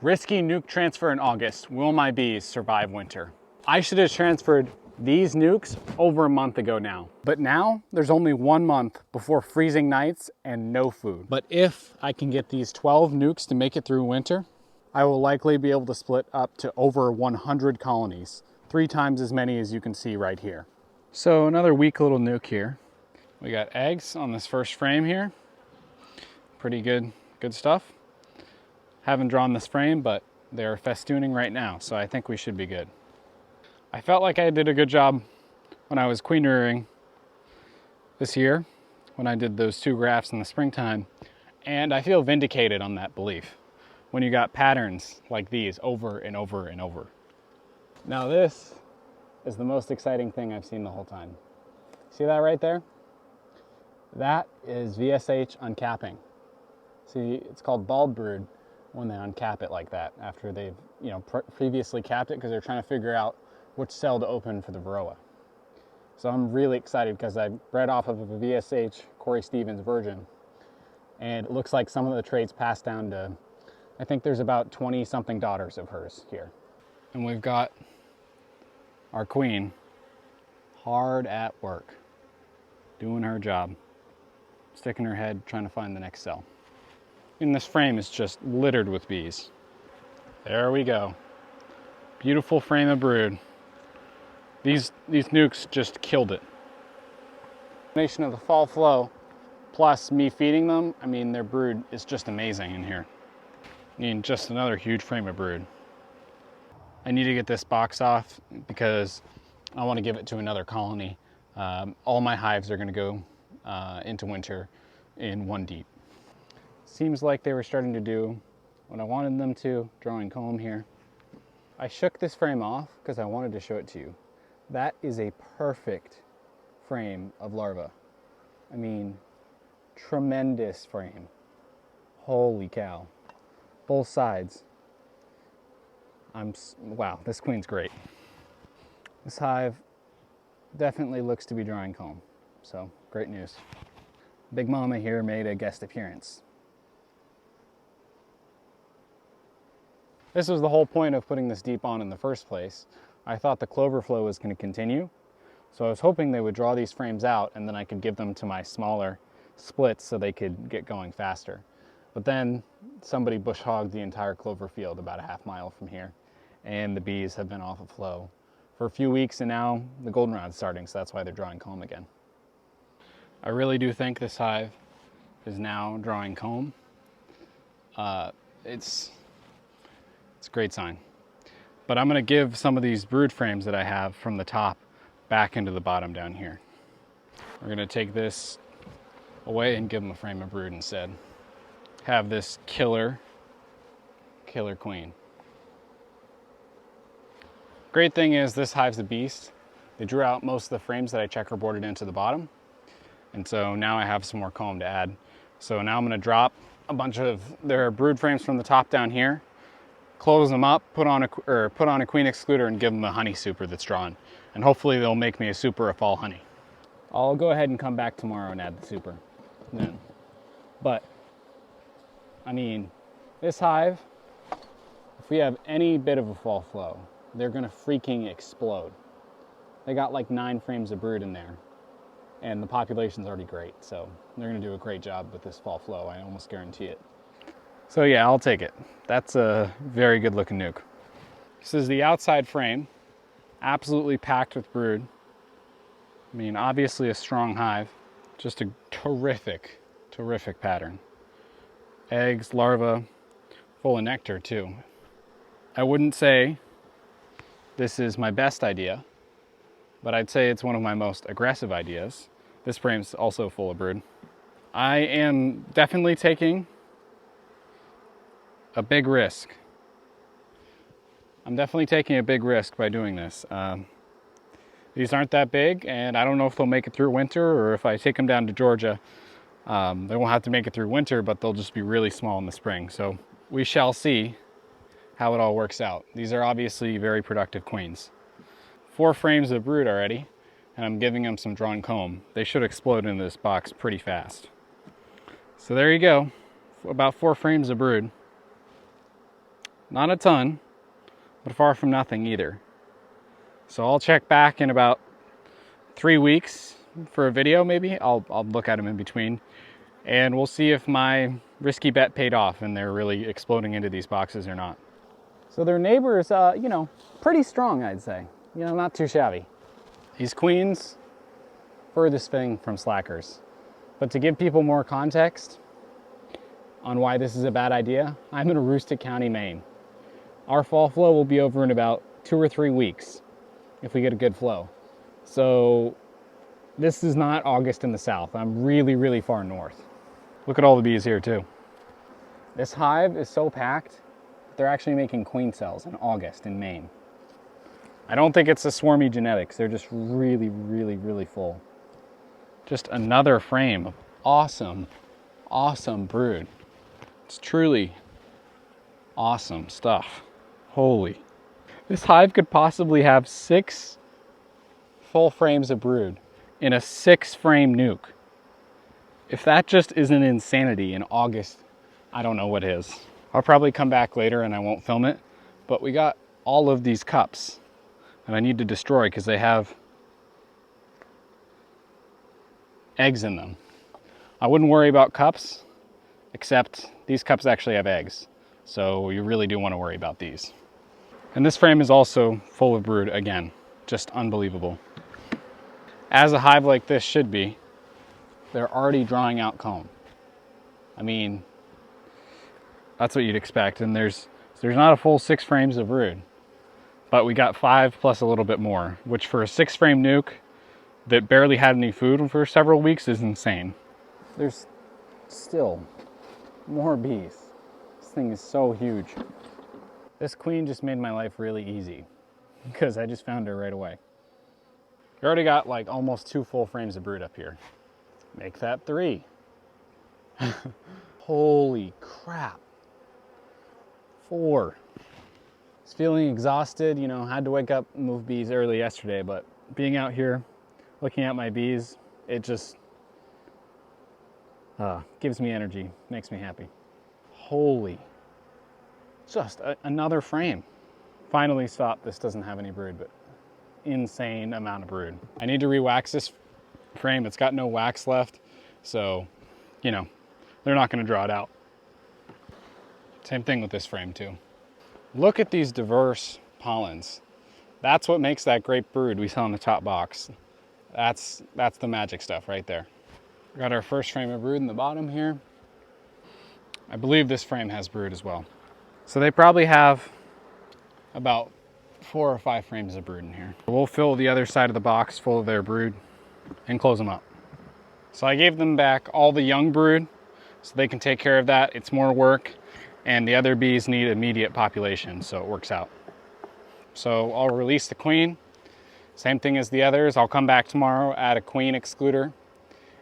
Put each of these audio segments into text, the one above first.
Risky nuke transfer in August. Will my bees survive winter? I should have transferred these nukes over a month ago now. But now there's only 1 month before freezing nights and no food. But if I can get these 12 nukes to make it through winter, I will likely be able to split up to over 100 colonies, 3 times as many as you can see right here. So another weak little nuke here. We got eggs on this first frame here. Pretty good stuff. Haven't drawn this frame, but they're festooning right now, so I think we should be good. I felt like I did a good job when I was queen rearing this year, when I did those 2 grafts in the springtime, and I feel vindicated on that belief when you got patterns like these over and over and over. Now this is the most exciting thing I've seen the whole time. See that right there? That is VSH uncapping. See, it's called bald brood when they uncap it like that after they've previously capped it, because they're trying to figure out which cell to open for the varroa. So I'm really excited because I bred off of a VSH Corey Stevens virgin, and it looks like some of the traits passed down to, I think there's about 20 something daughters of hers here. And we've got our queen hard at work, doing her job, sticking her head, trying to find the next cell. And this frame is just littered with bees. There we go. Beautiful frame of brood. These nukes just killed it. Combination of the fall flow plus me feeding them, I mean, their brood is just amazing in here. I mean, just another huge frame of brood. I need to get this box off because I want to give it to another colony. All my hives are going to go into winter in 1 deep. Seems like they were starting to do what I wanted them to, drawing comb here. I shook this frame off because I wanted to show it to you. That is a perfect frame of larvae. I mean, tremendous frame. Holy cow. Both sides. Wow, this queen's great. This hive definitely looks to be drawing comb, so great news. Big Mama here made a guest appearance. This was the whole point of putting this deep on in the first place. I thought the clover flow was going to continue, so I was hoping they would draw these frames out and then I could give them to my smaller splits so they could get going faster. But then somebody bush hogged the entire clover field about a half mile from here, and the bees have been off of flow for a few weeks, and now the goldenrod's starting, so that's why they're drawing comb again. I really do think this hive is now drawing comb. It's a great sign. But I'm going to give some of these brood frames that I have from the top back into the bottom down here. We're going to take this away and give them a frame of brood instead. Have this killer queen. Great thing is this hive's a beast. They drew out most of the frames that I checkerboarded into the bottom, and so now I have some more comb to add. So now I'm going to drop a bunch of their brood frames from the top down here, close them up, put on a queen excluder, and give them a honey super that's drawn. And hopefully they'll make me a super of fall honey. I'll go ahead and come back tomorrow and add the super then. But, I mean, this hive, if we have any bit of a fall flow, they're gonna freaking explode. They got like 9 frames of brood in there, and the population's already great, so they're gonna do a great job with this fall flow, I almost guarantee it. So yeah, I'll take it. That's a very good looking nuke. This is the outside frame, absolutely packed with brood. I mean, obviously a strong hive, just a terrific pattern. Eggs, larvae, full of nectar too. I wouldn't say this is my best idea, but I'd say it's one of my most aggressive ideas. This frame's also full of brood. I am definitely taking a big risk. I'm definitely taking a big risk by doing this. These aren't that big, and I don't know if they'll make it through winter, or if I take them down to Georgia, they won't have to make it through winter, but they'll just be really small in the spring. So we shall see how it all works out. These are obviously very productive queens. 4 frames of brood already, and I'm giving them some drawn comb. They should explode into this box pretty fast. So there you go, about 4 frames of brood. Not a ton, but far from nothing either. So I'll check back in about 3 weeks for a video maybe. I'll look at them in between. And we'll see if my risky bet paid off and they're really exploding into these boxes or not. So their neighbors, you know, pretty strong, I'd say. You know, not too shabby. These queens, furthest thing from slackers. But to give people more context on why this is a bad idea, I'm in Aroostook County, Maine. Our fall flow will be over in about 2 or 3 weeks if we get a good flow. So this is not August in the south. I'm really, really far north. Look at all the bees here too. This hive is so packed, they're actually making queen cells in August in Maine. I don't think it's the swarmy genetics. They're just really, really, really full. Just another frame of awesome, awesome brood. It's truly awesome stuff. Holy. This hive could possibly have 6 full frames of brood in a 6-frame nuke. If that just isn't insanity in August, I don't know what is. I'll probably come back later and I won't film it, but we got all of these cups that I need to destroy because they have eggs in them. I wouldn't worry about cups, except these cups actually have eggs. So you really do want to worry about these. And this frame is also full of brood again, just unbelievable. As a hive like this should be, they're already drawing out comb. I mean, that's what you'd expect. And there's not a full 6 frames of brood, but we got 5 plus a little bit more, which for a 6-frame nuke that barely had any food for several weeks is insane. There's still more bees. This thing is so huge. This queen just made my life really easy because I just found her right away. You already got like almost 2 full frames of brood up here. Make that 3. Holy crap. 4. I was feeling exhausted, you know, had to wake up and move bees early yesterday, but being out here, looking at my bees, it just gives me energy, makes me happy. Holy, just another frame. Finally stopped, this doesn't have any brood, but insane amount of brood. I need to re-wax this frame. It's got no wax left, so, you know, they're not gonna draw it out. Same thing with this frame too. Look at these diverse pollens. That's what makes that great brood we saw in the top box. That's the magic stuff right there. Got our first frame of brood in the bottom here. I believe this frame has brood as well. So they probably have about 4 or 5 frames of brood in here. We'll fill the other side of the box full of their brood and close them up. So I gave them back all the young brood so they can take care of that. It's more work and the other bees need immediate population, so it works out. So I'll release the queen. Same thing as the others. I'll come back tomorrow, add a queen excluder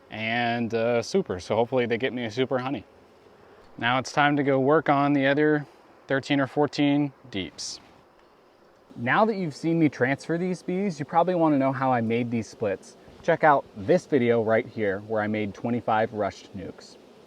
and super. So hopefully they get me a super honey. Now it's time to go work on the other 13 or 14 deeps. Now that you've seen me transfer these bees, you probably want to know how I made these splits. Check out this video right here where I made 25 rushed nukes.